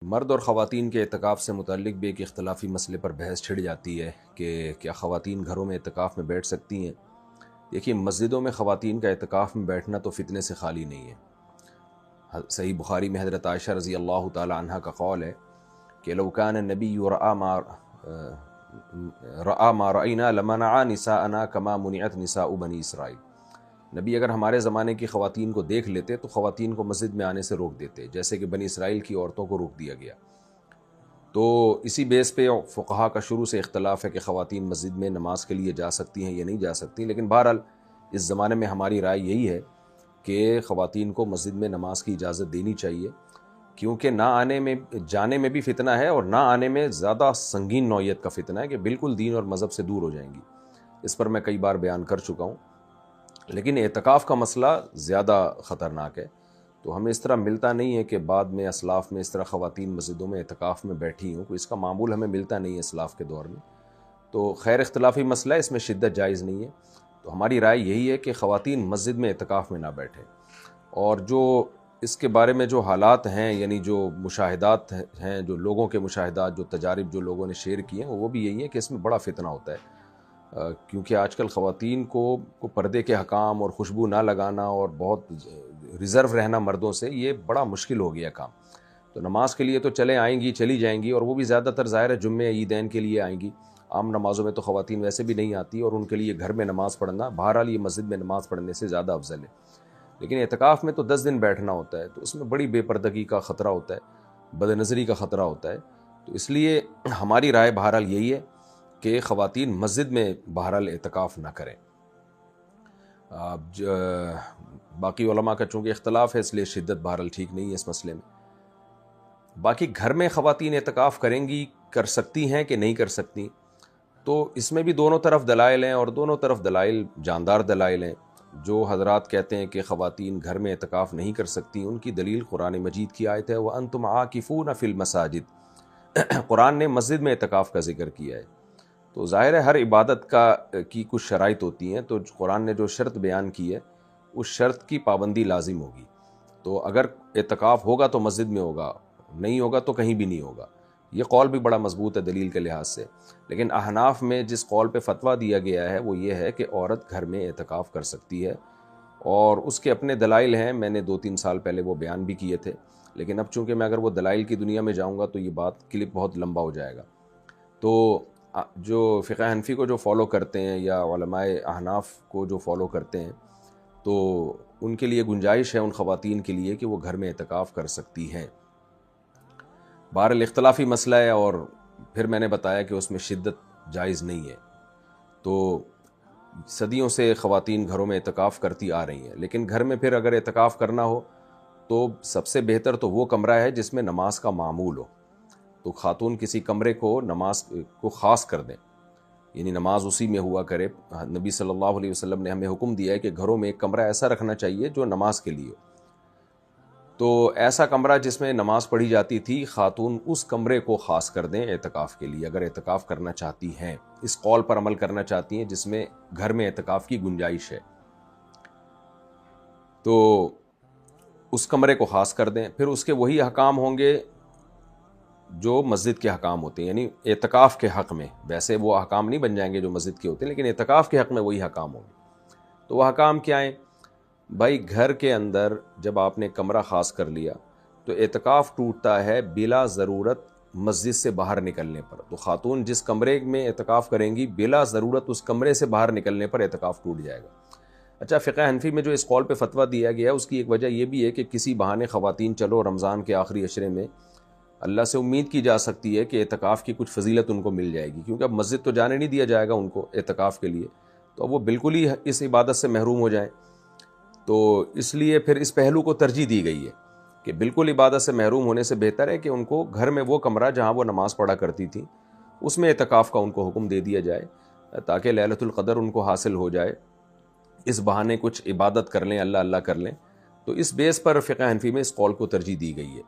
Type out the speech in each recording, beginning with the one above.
مرد اور خواتین کے اعتکاف سے متعلق بھی ایک اختلافی مسئلے پر بحث چھڑ جاتی ہے کہ کیا خواتین گھروں میں اعتکاف میں بیٹھ سکتی ہیں۔ دیکھیے، مسجدوں میں خواتین کا اعتکاف میں بیٹھنا تو فتنے سے خالی نہیں ہے۔ صحیح بخاری میں حضرت عائشہ رضی اللہ تعالی عنہ کا قول ہے کہ لو کان النبی رأى ما رأينا لمنع نساءنا كما منعت نساء بنی اسرائیل۔ نبی اگر ہمارے زمانے کی خواتین کو دیکھ لیتے تو خواتین کو مسجد میں آنے سے روک دیتے، جیسے کہ بنی اسرائیل کی عورتوں کو روک دیا گیا۔ تو اسی بیس پہ فقہا کا شروع سے اختلاف ہے کہ خواتین مسجد میں نماز کے لیے جا سکتی ہیں یا نہیں جا سکتی، لیکن بہرحال اس زمانے میں ہماری رائے یہی ہے کہ خواتین کو مسجد میں نماز کی اجازت دینی چاہیے، کیونکہ نہ آنے میں جانے میں بھی فتنہ ہے اور نہ آنے میں زیادہ سنگین نوعیت کا فتنہ ہے کہ بالکل دین اور مذہب سے دور ہو جائیں گی۔ اس پر میں کئی بار بیان کر چکا ہوں، لیکن اعتکاف کا مسئلہ زیادہ خطرناک ہے۔ تو ہمیں اس طرح ملتا نہیں ہے کہ بعد میں اسلاف میں اس طرح خواتین مسجدوں میں اعتکاف میں بیٹھی ہوں، کوئی اس کا معمول ہمیں ملتا نہیں ہے اسلاف کے دور میں۔ تو خیر اختلافی مسئلہ ہے، اس میں شدت جائز نہیں ہے۔ تو ہماری رائے یہی ہے کہ خواتین مسجد میں اعتکاف میں نہ بیٹھیں، اور جو اس کے بارے میں جو حالات ہیں، یعنی جو مشاہدات ہیں، جو لوگوں کے مشاہدات، جو تجارب جو لوگوں نے شیئر کی ہیں، وہ بھی یہی ہے کہ اس میں بڑا فتنہ ہوتا ہے، کیونکہ آج کل خواتین کو پردے کے حکام اور خوشبو نہ لگانا اور بہت ریزرو رہنا مردوں سے، یہ بڑا مشکل ہو گیا کام۔ تو نماز کے لیے تو آئیں گی، چلی جائیں گی، اور وہ بھی زیادہ تر ظاہر ہے جمعے عیدین کے لیے آئیں گی۔ عام نمازوں میں تو خواتین ویسے بھی نہیں آتی، اور ان کے لیے گھر میں نماز پڑھنا بہرحال یہ مسجد میں نماز پڑھنے سے زیادہ افضل ہے۔ لیکن اعتکاف میں تو 10 دن بیٹھنا ہوتا ہے، تو اس میں بڑی بے پردگی کا خطرہ ہوتا ہے، بد نظری کا خطرہ ہوتا ہے۔ تو اس لیے ہماری رائے بہرحال یہی ہے کہ خواتین مسجد میں بہرحال اعتکاف نہ کریں۔ باقی علماء کا چونکہ اختلاف ہے، اس لیے شدت بہرحال ٹھیک نہیں ہے اس مسئلے میں۔ باقی گھر میں خواتین اعتکاف کریں گی، کر سکتی ہیں کہ نہیں کر سکتی، تو اس میں بھی دونوں طرف دلائل ہیں، اور دونوں طرف دلائل جاندار دلائل ہیں۔ جو حضرات کہتے ہیں کہ خواتین گھر میں اعتکاف نہیں کر سکتی، ان کی دلیل قرآن مجید کی آیت ہے وَأَنْتُمْ عَاكِفُونَ فِي الْمَسَاجِدِ۔ قرآن نے مسجد میں اعتکاف کا ذکر کیا ہے، تو ظاہر ہے ہر عبادت کی کچھ شرائط ہوتی ہیں، تو قرآن نے جو شرط بیان کی ہے اس شرط کی پابندی لازم ہوگی۔ تو اگر اعتکاف ہوگا تو مسجد میں ہوگا، نہیں ہوگا تو کہیں بھی نہیں ہوگا۔ یہ قول بھی بڑا مضبوط ہے دلیل کے لحاظ سے، لیکن احناف میں جس قول پہ فتویٰ دیا گیا ہے وہ یہ ہے کہ عورت گھر میں اعتکاف کر سکتی ہے، اور اس کے اپنے دلائل ہیں، میں نے 2-3 سال پہلے وہ بیان بھی کیے تھے، لیکن اب چونکہ میں اگر وہ دلائل کی دنیا میں جاؤں گا تو یہ بات کلپ بہت لمبا ہو جائے گا۔ تو جو فقہ حنفی کو جو فالو کرتے ہیں یا علماء احناف کو جو فالو کرتے ہیں، تو ان کے لیے گنجائش ہے ان خواتین کے لیے کہ وہ گھر میں اعتکاف کر سکتی ہیں۔ بہرحال اختلافی مسئلہ ہے، اور پھر میں نے بتایا کہ اس میں شدت جائز نہیں ہے۔ تو صدیوں سے خواتین گھروں میں اعتکاف کرتی آ رہی ہیں، لیکن گھر میں پھر اگر اعتکاف کرنا ہو تو سب سے بہتر تو وہ کمرہ ہے جس میں نماز کا معمول ہو۔ تو خاتون کسی کمرے کو نماز کو خاص کر دیں، یعنی نماز اسی میں ہوا کرے۔ نبی صلی اللہ علیہ وسلم نے ہمیں حکم دیا ہے کہ گھروں میں ایک کمرہ ایسا رکھنا چاہیے جو نماز کے لیے ہو۔ تو ایسا کمرہ جس میں نماز پڑھی جاتی تھی، خاتون اس کمرے کو خاص کر دیں اعتکاف کے لیے، اگر اعتکاف کرنا چاہتی ہیں، اس قول پر عمل کرنا چاہتی ہیں جس میں گھر میں اعتکاف کی گنجائش ہے، تو اس کمرے کو خاص کر دیں۔ پھر اس کے وہی حکام ہوں گے جو مسجد کے حکام ہوتے ہیں، یعنی اعتکاف کے حق میں، ویسے وہ حکام نہیں بن جائیں گے جو مسجد کے ہوتے ہیں، لیکن اعتکاف کے حق میں وہی حکام ہوں گے۔ تو وہ حکام کیا ہیں؟ بھائی، گھر کے اندر جب آپ نے کمرہ خاص کر لیا تو اعتکاف ٹوٹتا ہے بلا ضرورت مسجد سے باہر نکلنے پر۔ تو خاتون جس کمرے میں اعتکاف کریں گی، بلا ضرورت اس کمرے سے باہر نکلنے پر اعتکاف ٹوٹ جائے گا۔ اچھا، فقہ حنفی میں جو اس قول پہ فتویٰ دیا گیا ہے اس کی ایک وجہ یہ بھی ہے کہ کسی بہانے خواتین چلو رمضان کے آخری عشرے میں اللہ سے امید کی جا سکتی ہے کہ اعتکاف کی کچھ فضیلت ان کو مل جائے گی، کیونکہ اب مسجد تو جانے نہیں دیا جائے گا ان کو اعتکاف کے لیے، تو اب وہ بالکل ہی اس عبادت سے محروم ہو جائیں۔ تو اس لیے پھر اس پہلو کو ترجیح دی گئی ہے کہ بالکل عبادت سے محروم ہونے سے بہتر ہے کہ ان کو گھر میں وہ کمرہ جہاں وہ نماز پڑھا کرتی تھی اس میں اعتکاف کا ان کو حکم دے دیا جائے، تاکہ لیلۃ القدر ان کو حاصل ہو جائے، اس بہانے کچھ عبادت کر لیں، اللہ اللہ کر لیں۔ تو اس بیس پر فقہ حنفی میں اس قول کو ترجیح دی گئی ہے،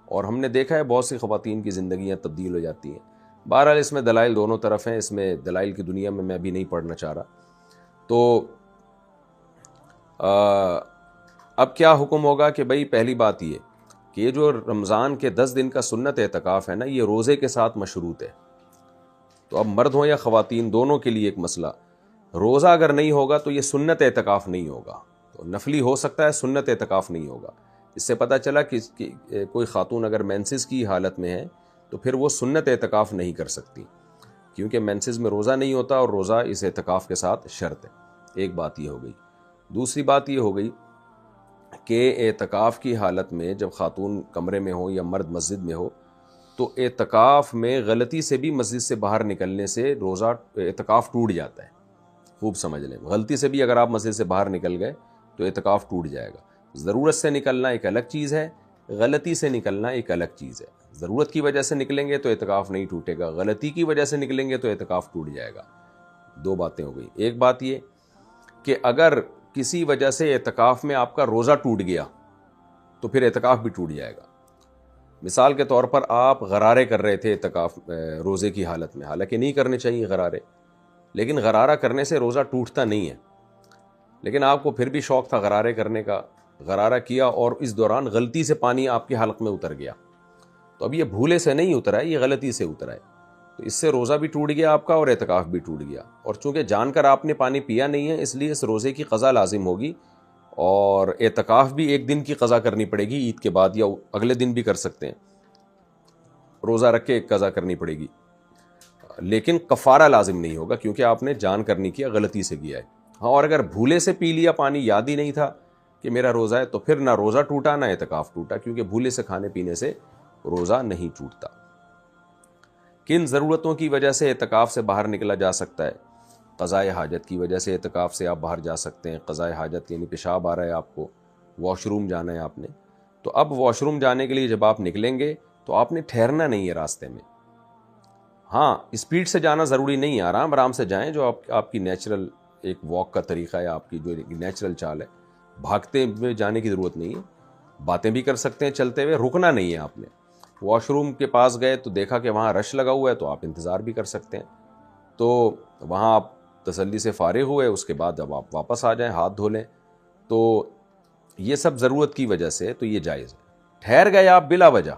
اور ہم نے دیکھا ہے بہت سی خواتین کی زندگیاں تبدیل ہو جاتی ہیں۔ بہرحال اس میں دلائل دونوں طرف ہیں، اس میں دلائل کی دنیا میں میں بھی نہیں پڑھنا چاہ رہا۔ تو اب کیا حکم ہوگا کہ بھئی، پہلی بات یہ کہ یہ جو رمضان کے 10 دن کا سنت اعتکاف ہے نا، یہ روزے کے ساتھ مشروط ہے. تو اب مرد ہوں یا خواتین دونوں کے لیے ایک مسئلہ، روزہ اگر نہیں ہوگا تو یہ سنت اعتکاف نہیں ہوگا. تو نفلی ہو سکتا ہے، سنت اعتکاف نہیں ہوگا. اس سے پتہ چلا کہ کوئی خاتون اگر مینسز کی حالت میں ہے تو پھر وہ سنت اعتکاف نہیں کر سکتی، کیونکہ مینسز میں روزہ نہیں ہوتا اور روزہ اس اعتکاف کے ساتھ شرط ہے. ایک بات یہ ہو گئی. دوسری بات یہ ہو گئی کہ اعتکاف کی حالت میں جب خاتون کمرے میں ہو یا مرد مسجد میں ہو تو اعتکاف میں غلطی سے بھی مسجد سے باہر نکلنے سے روزہ اعتکاف ٹوٹ جاتا ہے. خوب سمجھ لیں، غلطی سے بھی اگر آپ مسجد سے باہر نکل گئے تو اعتکاف ٹوٹ جائے گا. ضرورت سے نکلنا ایک الگ چیز ہے، غلطی سے نکلنا ایک الگ چیز ہے. ضرورت کی وجہ سے نکلیں گے تو اعتکاف نہیں ٹوٹے گا، غلطی کی وجہ سے نکلیں گے تو اعتکاف ٹوٹ جائے گا. دو باتیں ہو گئی. ایک بات یہ کہ اگر کسی وجہ سے اعتکاف میں آپ کا روزہ ٹوٹ گیا تو پھر اعتکاف بھی ٹوٹ جائے گا. مثال کے طور پر آپ غرارے کر رہے تھے اعتکاف روزے کی حالت میں، حالانکہ نہیں کرنے چاہیے غرارے، لیکن غرارہ کرنے سے روزہ ٹوٹتا نہیں ہے. لیکن آپ کو پھر بھی شوق تھا غرارے کرنے کا، غرارہ کیا اور اس دوران غلطی سے پانی آپ کے حلق میں اتر گیا. تو اب یہ بھولے سے نہیں اترا ہے، یہ غلطی سے اترا ہے. تو اس سے روزہ بھی ٹوٹ گیا آپ کا اور اعتکاف بھی ٹوٹ گیا. اور چونکہ جان کر آپ نے پانی پیا نہیں ہے اس لیے اس روزے کی قضا لازم ہوگی، اور اعتکاف بھی ایک دن کی قضا کرنی پڑے گی عید کے بعد، یا اگلے دن بھی کر سکتے ہیں، روزہ رکھ کے ایک قضا کرنی پڑے گی. لیکن کفارہ لازم نہیں ہوگا کیونکہ آپ نے جان کر نہیں کیا، غلطی سے کیا ہے. ہاں، اور اگر بھولے سے پی لیا پانی، یاد ہی نہیں تھا کہ میرا روزہ ہے، تو پھر نہ روزہ ٹوٹا نہ اعتکاف ٹوٹا، کیونکہ بھولے سے کھانے پینے سے روزہ نہیں ٹوٹتا. کن ضرورتوں کی وجہ سے اعتکاف سے باہر نکلا جا سکتا ہے؟ قضائے حاجت کی وجہ سے اعتکاف سے آپ باہر جا سکتے ہیں. قضائے حاجت یعنی پیشاب آ رہا ہے آپ کو، واش روم جانا ہے آپ نے، تو اب واش روم جانے کے لیے جب آپ نکلیں گے تو آپ نے ٹھہرنا نہیں ہے راستے میں. ہاں، اسپیڈ سے جانا ضروری نہیں ہے، آرام آرام سے جائیں، جو آپ کی نیچرل ایک واک کا طریقہ ہے، آپ کی جو نیچرل چال ہے. بھاگتے ہوئے جانے کی ضرورت نہیں ہے، باتیں بھی کر سکتے ہیں چلتے ہوئے، رکنا نہیں ہے آپ نے. واش روم کے پاس گئے تو دیکھا کہ وہاں رش لگا ہوا ہے تو آپ انتظار بھی کر سکتے ہیں، تو وہاں آپ تسلی سے فارغ ہوئے، اس کے بعد اب آپ واپس آ جائیں، ہاتھ دھو لیں. تو یہ سب ضرورت کی وجہ سے تو یہ جائز ہے. ٹھہر گئے آپ بلا وجہ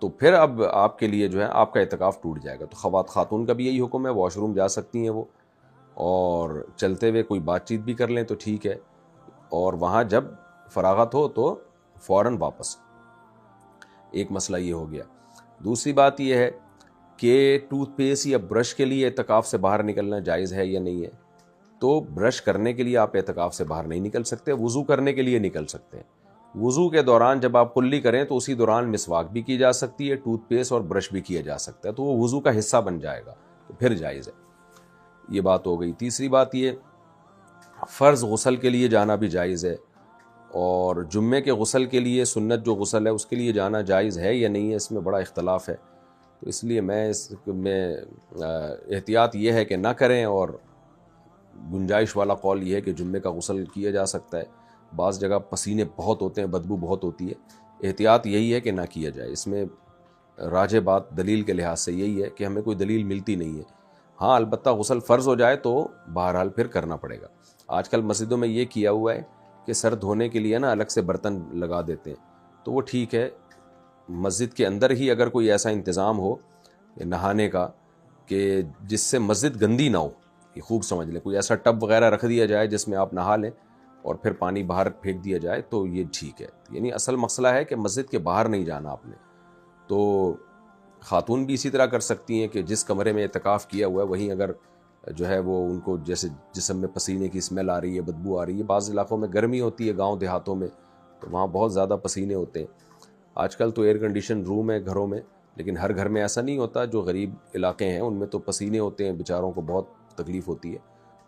تو پھر اب آپ کے لیے جو ہے آپ کا اعتکاف ٹوٹ جائے گا. تو خاتون کا بھی یہی حکم ہے، واش روم جا سکتی ہیں وہ، اور چلتے ہوئے کوئی بات چیت بھی کر لیں تو ٹھیک ہے، اور وہاں جب فراغت ہو تو فوراً واپس. ایک مسئلہ یہ ہو گیا. دوسری بات یہ ہے کہ ٹوتھ پیسٹ یا برش کے لیے اعتکاف سے باہر نکلنا جائز ہے یا نہیں ہے. تو برش کرنے کے لیے آپ اعتکاف سے باہر نہیں نکل سکتے، وضو کرنے کے لیے نکل سکتے ہیں. وضو کے دوران جب آپ کلی کریں تو اسی دوران مسواک بھی کی جا سکتی ہے، ٹوتھ پیسٹ اور برش بھی کیا جا سکتا ہے، تو وہ وضو کا حصہ بن جائے گا، تو پھر جائز ہے. یہ بات ہو گئی. تیسری بات یہ، فرض غسل کے لیے جانا بھی جائز ہے، اور جمعے کے غسل کے لیے سنت جو غسل ہے اس کے لیے جانا جائز ہے یا نہیں ہے، اس میں بڑا اختلاف ہے. تو اس لیے میں احتیاط یہ ہے کہ نہ کریں، اور گنجائش والا قول یہ ہے کہ جمعے کا غسل کیا جا سکتا ہے. بعض جگہ پسینے بہت ہوتے ہیں، بدبو بہت ہوتی ہے، احتیاط یہی ہے کہ نہ کیا جائے. اس میں راجح بات دلیل کے لحاظ سے یہی ہے کہ ہمیں کوئی دلیل ملتی نہیں ہے. ہاں، البتہ غسل فرض ہو جائے تو بہرحال پھر کرنا پڑے گا. آج کل مسجدوں میں یہ کیا ہوا ہے کہ سر دھونے کے لیے نا الگ سے برتن لگا دیتے ہیں، تو وہ ٹھیک ہے. مسجد کے اندر ہی اگر کوئی ایسا انتظام ہو نہانے کا کہ جس سے مسجد گندی نہ ہو، یہ خوب سمجھ لیں، کوئی ایسا ٹب وغیرہ رکھ دیا جائے جس میں آپ نہا لیں اور پھر پانی باہر پھینک دیا جائے، تو یہ ٹھیک ہے. یعنی اصل مسئلہ ہے کہ مسجد کے باہر نہیں جانا آپ نے. تو خاتون بھی اسی طرح کر سکتی ہیں کہ جس کمرے میں اعتکاف کیا ہوا ہے وہیں اگر جو ہے وہ ان کو جیسے جسم میں پسینے کی اسمیل آ رہی ہے، بدبو آ رہی ہے، بعض علاقوں میں گرمی ہوتی ہے، گاؤں دیہاتوں میں تو وہاں بہت زیادہ پسینے ہوتے ہیں. آج کل تو ایئر کنڈیشن روم ہے گھروں میں، لیکن ہر گھر میں ایسا نہیں ہوتا. جو غریب علاقے ہیں ان میں تو پسینے ہوتے ہیں، بیچاروں کو بہت تکلیف ہوتی ہے.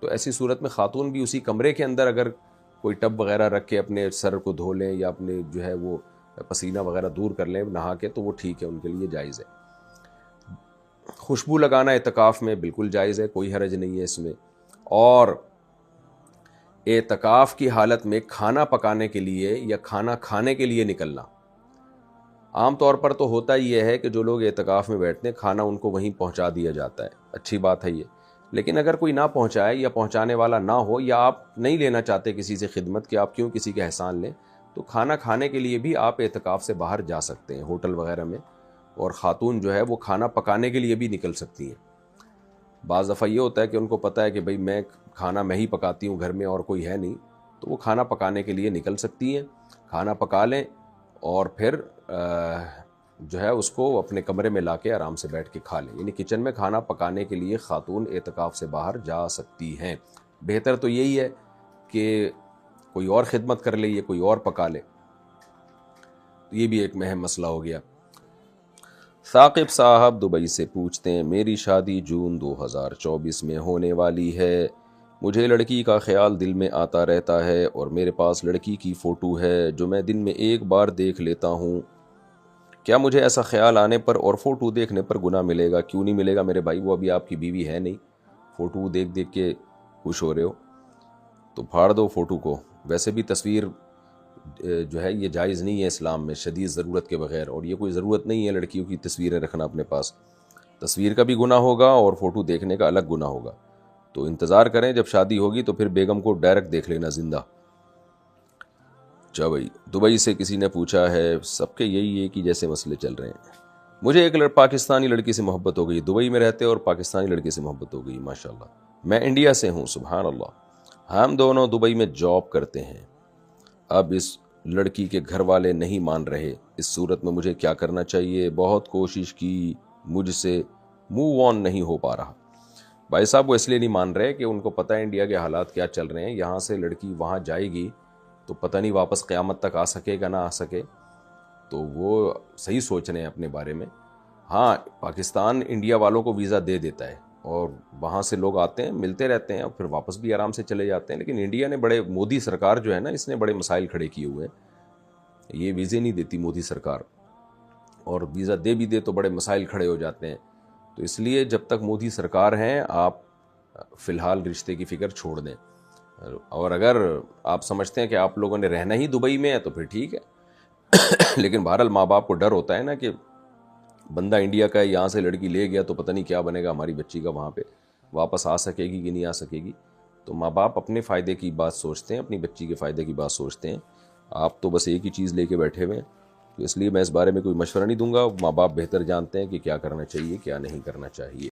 تو ایسی صورت میں خاتون بھی اسی کمرے کے اندر اگر کوئی ٹب وغیرہ رکھ کے اپنے سر کو دھو لیں یا اپنے جو ہے وہ پسینہ وغیرہ دور کر لیں نہا کے، تو وہ ٹھیک ہے، ان کے لیے جائز ہے. خوشبو لگانا اعتکاف میں بالکل جائز ہے، کوئی حرج نہیں ہے اس میں. اور اعتکاف کی حالت میں کھانا پکانے کے لیے یا کھانا کھانے کے لیے نکلنا، عام طور پر تو ہوتا یہ ہے کہ جو لوگ اعتکاف میں بیٹھتے ہیں کھانا ان کو وہیں پہنچا دیا جاتا ہے، اچھی بات ہے یہ. لیکن اگر کوئی نہ پہنچائے یا پہنچانے والا نہ ہو، یا آپ نہیں لینا چاہتے کسی سے خدمت کہ آپ کیوں کسی کا احسان لیں، تو کھانا کھانے کے لیے بھی آپ اعتکاف سے باہر جا سکتے ہیں ہوٹل وغیرہ میں، اور خاتون جو ہے وہ کھانا پکانے کے لیے بھی نکل سکتی ہیں۔ بعض دفعہ یہ ہوتا ہے کہ ان کو پتہ ہے کہ بھئی میں کھانا میں ہی پکاتی ہوں گھر میں اور کوئی ہے نہیں، تو وہ کھانا پکانے کے لیے نکل سکتی ہیں، کھانا پکا لیں اور پھر جو ہے اس کو اپنے کمرے میں لا کے آرام سے بیٹھ کے کھا لیں۔ یعنی کچن میں کھانا پکانے کے لیے خاتون اعتکاف سے باہر جا سکتی ہیں۔ بہتر تو یہی ہے کہ کوئی اور خدمت کر لے، یہ کوئی اور پکا لے، تو یہ بھی ایک اہم مسئلہ ہو گیا۔ ثاقب صاحب دبئی سے پوچھتے ہیں، میری شادی جون 2024 میں ہونے والی ہے، مجھے لڑکی کا خیال دل میں آتا رہتا ہے اور میرے پاس لڑکی کی فوٹو ہے جو میں دن میں ایک بار دیکھ لیتا ہوں، کیا مجھے ایسا خیال آنے پر اور فوٹو دیکھنے پر گناہ ملے گا؟ کیوں نہیں ملے گا میرے بھائی، وہ ابھی آپ کی بیوی ہے نہیں، فوٹو دیکھ دیکھ کے خوش ہو رہے ہو تو پھاڑ دو فوٹو کو۔ ویسے بھی تصویر جو ہے یہ جائز نہیں ہے اسلام میں شدید ضرورت کے بغیر، اور یہ کوئی ضرورت نہیں ہے لڑکیوں کی تصویریں رکھنا اپنے پاس، تصویر کا بھی گناہ ہوگا اور فوٹو دیکھنے کا الگ گناہ ہوگا۔ تو انتظار کریں، جب شادی ہوگی تو پھر بیگم کو ڈائریکٹ دیکھ لینا زندہ۔ بھائی دبئی سے کسی نے پوچھا ہے، سب کے یہی ہے کہ جیسے مسئلے چل رہے ہیں، مجھے ایک پاکستانی لڑکی سے محبت ہو گئی، دبئی میں رہتے اور پاکستانی لڑکی سے محبت ہو گئی، ماشاءاللہ، میں انڈیا سے ہوں، سبحان اللہ، ہم دونوں دبئی میں جاب کرتے ہیں، اب اس لڑکی کے گھر والے نہیں مان رہے، اس صورت میں مجھے کیا کرنا چاہیے؟ بہت کوشش کی، مجھ سے موو آن نہیں ہو پا رہا۔ بھائی صاحب وہ اس لیے نہیں مان رہے کہ ان کو پتہ ہے انڈیا کے حالات کیا چل رہے ہیں، یہاں سے لڑکی وہاں جائے گی تو پتہ نہیں واپس قیامت تک آ سکے گا نہ آ سکے، تو وہ صحیح سوچ رہے ہیں اپنے بارے میں۔ ہاں پاکستان انڈیا والوں کو ویزا دے دیتا ہے اور وہاں سے لوگ آتے ہیں، ملتے رہتے ہیں اور پھر واپس بھی آرام سے چلے جاتے ہیں، لیکن انڈیا نے بڑے، مودی سرکار جو ہے نا، اس نے بڑے مسائل کھڑے کیے ہوئے ہیں، یہ ویزے نہیں دیتی مودی سرکار، اور ویزا دے بھی دے تو بڑے مسائل کھڑے ہو جاتے ہیں۔ تو اس لیے جب تک مودی سرکار ہیں آپ فی الحال رشتے کی فکر چھوڑ دیں، اور اگر آپ سمجھتے ہیں کہ آپ لوگوں نے رہنا ہی دبئی میں ہے تو پھر ٹھیک ہے، لیکن بہرحال ماں باپ کو ڈر ہوتا ہے نا کہ بندہ انڈیا کا ہے، یہاں سے لڑکی لے گیا تو پتہ نہیں کیا بنے گا ہماری بچی کا، وہاں پہ واپس آ سکے گی کہ نہیں آ سکے گی۔ تو ماں باپ اپنے فائدے کی بات سوچتے ہیں، اپنی بچی کے فائدے کی بات سوچتے ہیں، آپ تو بس ایک ہی چیز لے کے بیٹھے ہوئے ہیں، تو اس لیے میں اس بارے میں کوئی مشورہ نہیں دوں گا، ماں باپ بہتر جانتے ہیں کہ کیا کرنا چاہیے کیا نہیں کرنا چاہیے۔